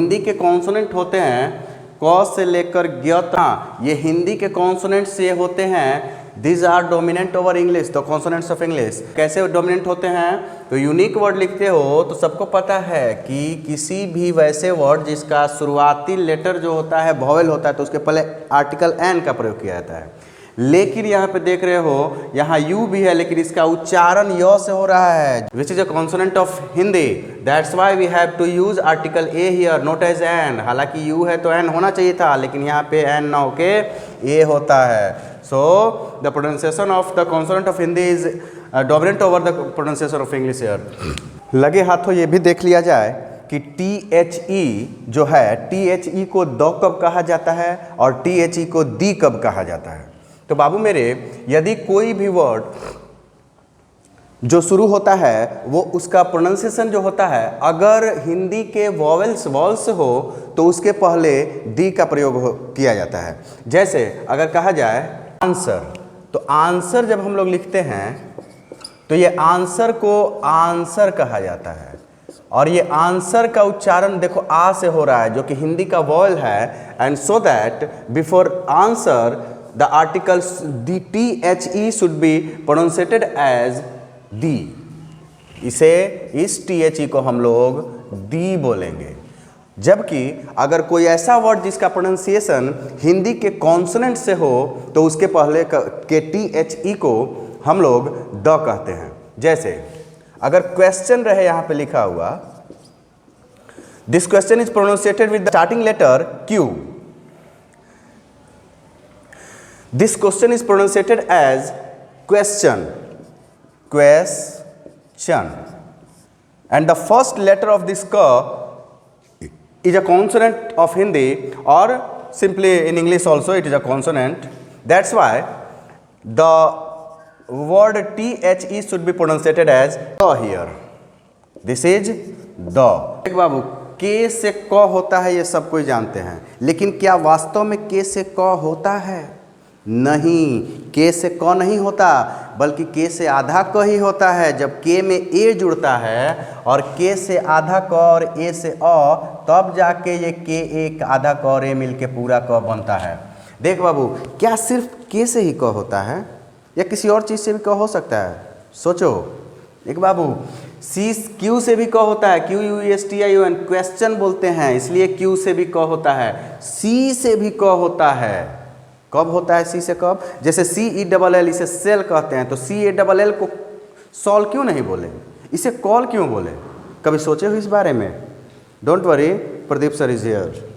हिंदी के कॉन्सोनेंट होते हैं क से लेकर ज्ञ तक, ये हिंदी के कॉन्सोनेंट्स ये होते हैं, this are dominant over English, the consonants of English. कैसे डोमिनेंट होते हैं? तो यूनिक वर्ड लिखते हो तो सबको पता है कि किसी भी वैसे वर्ड जिसका शुरुआती लेटर जो होता है वॉवेल होता है तो उसके पहले आर्टिकल एन का प्रयोग किया जाता है। लेकिन यहाँ पे देख रहे हो यहाँ यू भी है लेकिन इसका उच्चारण य से हो रहा है, which is a consonant of Hindi, that's why we have to use article A here not as an. हालांकि यू है तो एन होना चाहिए था लेकिन यहाँ पे एन ना होके ए होता है। So the pronunciation of the consonant of Hindi is dominant over the pronunciation of English here. लगे हाथों ये भी देख लिया जाए कि THE जो है THE को द कब कहा जाता है और THE को दी कब कहा जाता है। तो बाबू मेरे, यदि कोई भी वर्ड जो शुरू होता है वो उसका प्रोनाउंसिएशन जो होता है अगर हिंदी के वॉल्स हो तो उसके पहले दी का प्रयोग किया जाता है। जैसे अगर कहा जाए आंसर, तो आंसर जब हम लोग लिखते हैं तो ये आंसर को आंसर कहा जाता है और ये आंसर का उच्चारण देखो आ से हो रहा है जो कि हिंदी का वॉल है, and so that before answer the articles the THE should be pronounced as दी। इसे इस THE को हम लोग दी बोलेंगे। जबकि अगर कोई ऐसा वर्ड जिसका प्रोनाउंसिएशन हिंदी के कॉन्सोनेंट से हो तो उसके पहले के THE को हम लोग द कहते हैं। जैसे अगर क्वेश्चन रहे यहाँ पे लिखा हुआ, this question is pronunciated with the starting letter Q, this question is pronounced as question, and the first letter of this k is a consonant of Hindi, or simply in English also it is a consonant. That's why the word THE should be pronounced as the here. This is the। एक बाबू, के से क होता है ये सब कोई जानते हैं, लेकिन क्या वास्तव में के से क होता है? नहीं, के से क नहीं होता बल्कि के से आधा क ही होता है। जब के में ए जुड़ता है और के से आधा क और ए से अ, तब जाके ये के एक आधा क और ए मिल के पूरा क बनता है। देख बाबू, क्या सिर्फ के से ही क होता है या किसी और चीज़ से भी क हो सकता है? सोचो। एक बाबू, सी क्यू से भी क होता है, QUESTION क्वेश्चन बोलते हैं इसलिए क्यू से भी क होता है, सी से भी क होता है। कब होता है सी से कब? जैसे CELL इसे सेल कहते हैं तो CALL को सॉल क्यों नहीं बोले, इसे कॉल क्यों बोले? कभी सोचे हो इस बारे में? Don't worry, Pradeep sir is here.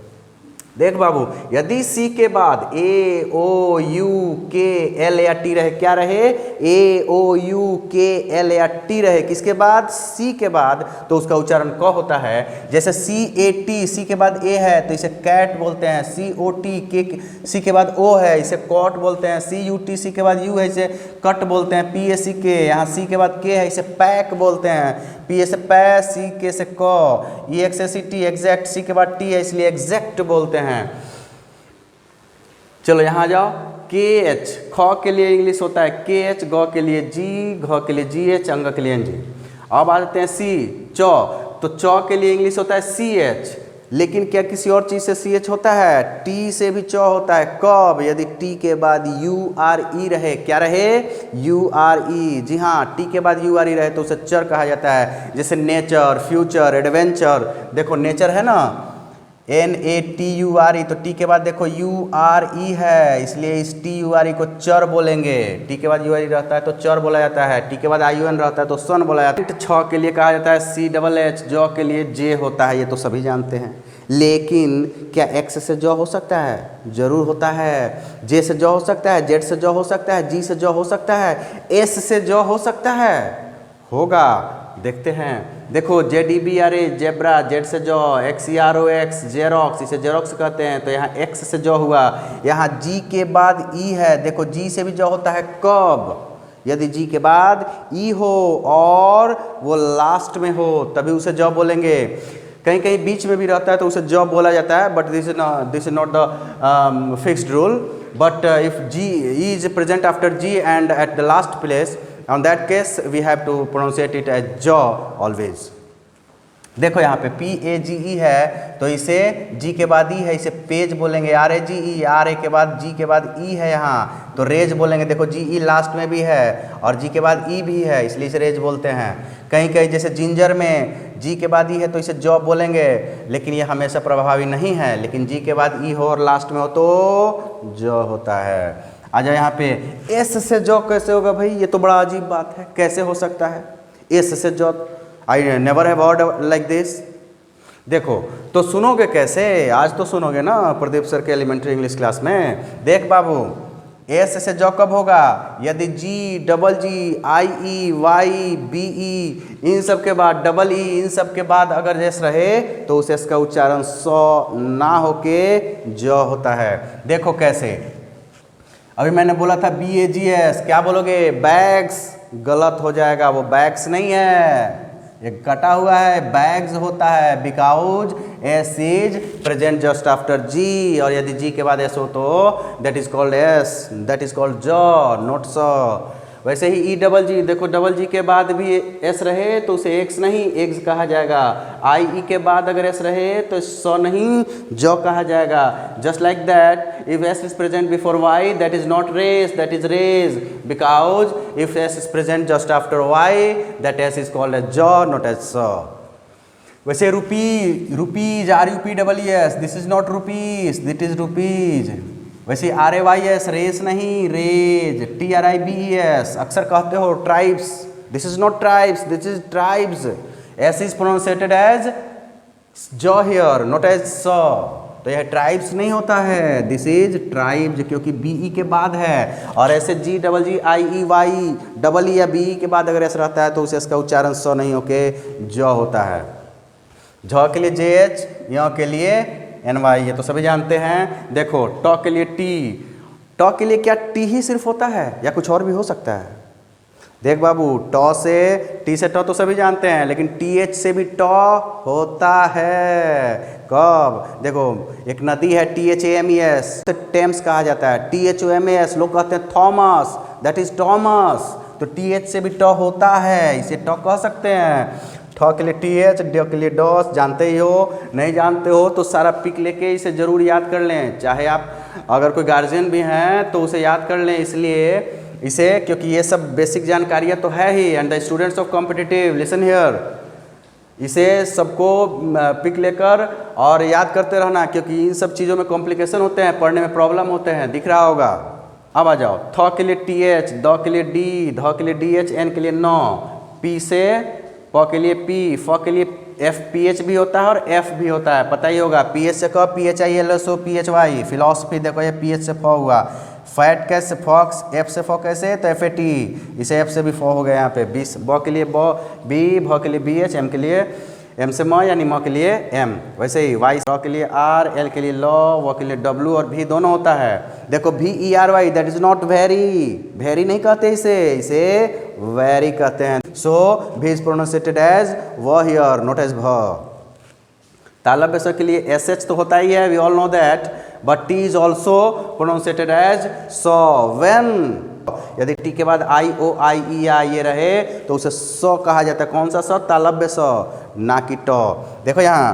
देख बाबू, यदि सी के बाद ए ओ यू के एल या टी रहे, क्या रहे? ए ओ यू के एल या टी रहे, किसके बाद? सी के बाद, तो उसका उच्चारण क होता है। जैसे CAT, सी के बाद ए है तो इसे कैट बोलते हैं, COT के सी के बाद ओ है इसे कॉट बोलते हैं, CUT सी के बाद यू है इसे कट बोलते हैं, PAC के यहाँ सी के बाद के है इसे पैक बोलते हैं, PA से पै, सी के से क, EXACT एग्जैक्ट, सी के बाद टी है इसलिए एग्जैक्ट बोलते हैं। चलो यहाँ जाओ, KH ख के लिए इंग्लिश होता है KH, ग के लिए G, घ के लिए GH, अंग के लिए NG। अब आ जाते हैं C चौ, तो चौ के लिए इंग्लिश होता है CH, लेकिन क्या किसी और चीज़ से CH होता है? टी से भी चौ होता है। कब? यदि टी के बाद URE रहे, क्या रहे? URE। जी हाँ, टी के बाद URE रहे तो उसे चर कहा जाता है। जैसे नेचर, फ्यूचर, एडवेंचर। देखो नेचर है ना, NATURE, तो टी के बाद देखो URE है इसलिए इस TURE को चर बोलेंगे। टी के बाद URE रहता है तो चर बोला जाता है, टी के बाद IUN रहता है तो सन बोला जाता है। छ के लिए कहा जाता है CHH, जौ के लिए जे होता है, ये तो सभी जानते हैं। लेकिन क्या एक्स से जौ हो सकता है? जरूर होता है। जे से जौ हो सकता है, जेड से जौ हो सकता है, जी से जौ हो सकता है, एस से जौ हो सकता है, होगा, देखते हैं। देखो JEBRA जेब्रा, जेड से जौ, XEROX जेरोक्स, इसे जेरोक्स कहते हैं तो यहाँ एक्स से जौ हुआ। यहाँ जी के बाद ई है, देखो जी से भी जौ होता है कब? यदि जी के बाद ई हो और वो लास्ट में हो तभी उसे जौ बोलेंगे। कहीं कहीं बीच में भी रहता है तो उसे जॉब बोला जाता है, but this is not the fixed rule. But if G is present after G and at the last place, on that case we have to pronounce it as jaw always. देखो यहाँ पे PAGE है तो इसे G के बाद E है, इसे पेज बोलेंगे। RAGE, RA के बाद G के बाद E है यहाँ तो रेज बोलेंगे। देखो GE लास्ट में भी है और G के बाद E भी है, इसलिए इसे रेज बोलते हैं। कहीं कहीं जैसे जिंजर में G के बाद E है तो इसे जॉ बोलेंगे, लेकिन ये हमेशा प्रभावी नहीं है। लेकिन G के बाद E हो और लास्ट में हो तो जॉ होता है। आ जाओ यहाँ पे S से जॉ कैसे होगा भाई, ये तो बड़ा अजीब बात है, कैसे हो सकता है S से jaw? I never have heard like this. देखो तो सुनोगे कैसे, आज तो सुनोगे ना प्रदीप सर के एलिमेंट्री इंग्लिश क्लास में। देख बाबू, एस से जॉ कब होगा? यदि G, double G, IE, YE, BE इन सब के बाद डबल E इन सब के बाद अगर एस रहे तो उस एस का उच्चारण सौ ना होके जॉ होता है। देखो कैसे, अभी मैंने बोला था BAGS, क्या बोलोगे? बैग्स। गलत हो जाएगा, वो बैग्स नहीं है, एक कटा हुआ है, बैग्स होता है, because S is present just after G, और यदि जी के बाद एस हो तो that is called S, that is called jaw, not saw. वैसे ही ई डबल जी, देखो डबल जी के बाद भी एस रहे तो उसे एक्स नहीं एग्स कहा जाएगा। आई ई के बाद अगर एस रहे तो सॉ नहीं जॉ कहा जाएगा। Just like that if S is present before Y that is not race, that is rays, because if S is present just after Y that S is called as jaw, not as saw. वैसे rupee, rupees, RUPEES, this is not rupees, this is rupees. वैसे RAYS, race नहीं rays. TRIBES, अक्सर कहते हो tribes, this is not tribes, this is tribes. S is pronunciated as jaw here, not as saw, तो यह tribes नहीं होता है, दिस इज ट्राइब्स, क्योंकि BE के बाद है। और ऐसे G, double G, IE, YE, double E या BE के बाद अगर ऐसा रहता है तो उसे इसका उच्चारण सॉ नहीं होके जॉ होता है। झ के लिए JH, य के लिए NY, ये तो सभी जानते हैं। देखो ट के लिए T, ट के लिए क्या T ही सिर्फ होता है या कुछ और भी हो सकता है? देख बाबू, ट से T से ट तो सभी जानते हैं, लेकिन TH से भी ट होता है। कब? देखो एक नदी है THAMES, टेम्स कहा जाता है। THOMAS लोग कहते हैं थॉमस, दैट इज टॉमस, तो TH से भी ट होता है, इसे ट कह सकते हैं। ठ के लिए TH, ड के लिए डॉस, जानते ही हो, नहीं जानते हो तो सारा पिक लेके इसे जरूर याद कर लें। चाहे आप अगर कोई गार्जियन भी हैं तो उसे याद कर लें, इसलिए इसे, क्योंकि ये सब बेसिक जानकारियाँ तो है ही। And the students of competitive listen here, इसे सबको पिक लेकर और याद करते रहना, क्योंकि इन सब चीज़ों में कॉम्प्लिकेशन होते हैं, पढ़ने में प्रॉब्लम होते हैं, दिख रहा होगा। अब आ जाओ, थ के लिए TH, द के लिए D, ध के लिए DH, N के लिए न, P से प के लिए P, फ के लिए FPH भी होता है और F भी होता है, पता ही होगा। PH से कब? PHILSO PHY, फिलॉसफी, देखो ये PH से फ हुआ। फैट कैसे? फॉक्स, F से फ कैसे? तो FAT, इसे F से भी फ हो गया यहाँ पे। ब के लिए ब, B, भ के लिए BH, M के लिए M से म यानी म के लिए M। वैसे ही Y के लिए R, L के लिए ल, W के लिए W और V दोनों होता है। देखो VERY, that is not very, very नहीं कहते इसे, इसे वेरी कहते हैं। सो V इज प्रोनाउंसिएटेड एज व हियर, नॉट एज भ। तालव्य स के लिए SH तो होता ही है, we all know that, but T is also pronunciated as saw. When यदि T के बाद IOIE ये रहे तो उसे स कहा जाता है। कौन सा स? तालव्य स, ना कि ट। देखो यहाँ